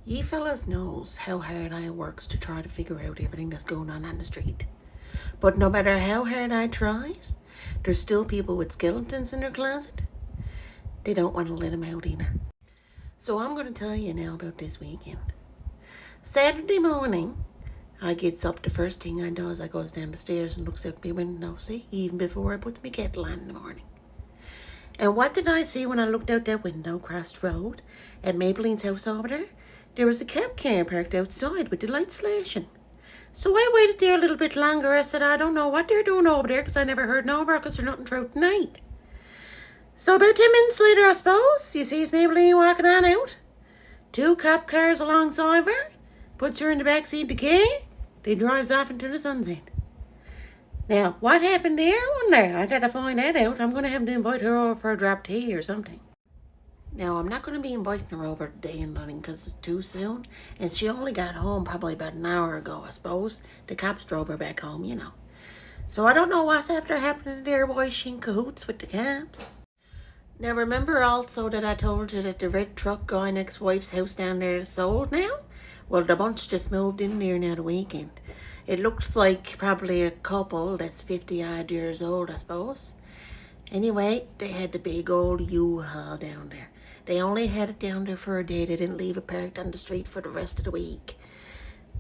Ye fellas knows how hard I works to try to figure out everything that's going on the street. But no matter how hard I tries, there's still people with skeletons in their closet. They don't want to let them out either. So I'm going to tell you now about this weekend. Saturday morning, I gets up, the first thing I does, I goes down the stairs and looks out my window, see, even before I put my kettle on in the morning. And what did I see when I looked out that window across the road at Maybelline's house over there? There was a cab car parked outside with the lights flashing. So I waited there a little bit longer. I said, I don't know what they're doing over there because I never heard no ruckus or nothing throughout the night. So about 10 minutes later, I suppose, you see Maybelline walking on out. 2 cop cars alongside her, puts her in the back seat of the car. They drives off into the sunset. Now, what happened there? Wasn't there? I gotta find that out. I'm gonna have to invite her over for a drop tea or something. Now, I'm not going to be inviting her over today and nothing because it's too soon. And she only got home probably about an hour ago, I suppose. The cops drove her back home, you know. So I don't know what's after happening there, why she in cahoots with the cops. Now, remember also that I told you that the red truck guy next wife's house down there is sold now? Well, the bunch just moved in there now the weekend. It looks like probably a couple that's 50-odd years old, I suppose. Anyway, they had the big old U-Haul down there. They only had it down there for a day. They didn't leave it parked on the street for the rest of the week.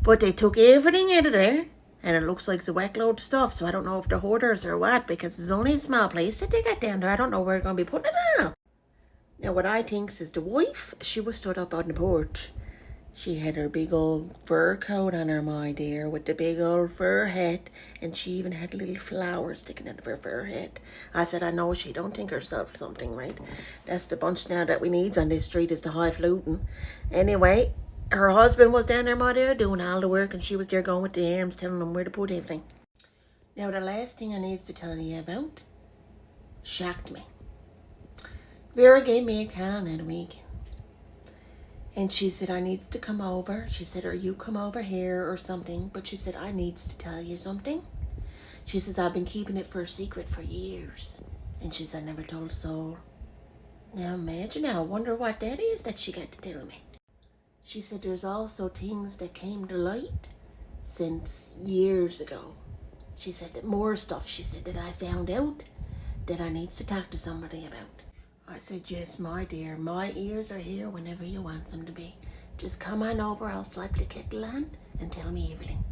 But they took everything out of there, and it looks like it's a whack load of stuff. So I don't know if they're hoarders or what, because it's only a small place that they got down there. I don't know where they're going to be putting it on. Now, what I think is the wife, she was stood up on the porch. She had her big old fur coat on her, my dear, with the big old fur hat, and she even had little flowers sticking out of her fur hat. I said, I know she don't think herself something, right? That's the bunch now that we needs on this street is the highfalutin. Anyway, her husband was down there, my dear, doing all the work, and she was there going with the arms, telling them where to put everything. Now, the last thing I needs to tell you about shocked me. Vera gave me a call now the weekend. And she said, I needs to come over. She said, or you come over here or something. But she said, I needs to tell you something. She says, I've been keeping it for a secret for years. And she said, I never told a soul. Now imagine now, I wonder what that is that she got to tell me. She said, there's also things that came to light since years ago. She said that more stuff, she said, that I found out that I needs to talk to somebody about. I said, yes, my dear, my ears are here whenever you want them to be. Just come on over, I'll slap the kettle on and tell me everything.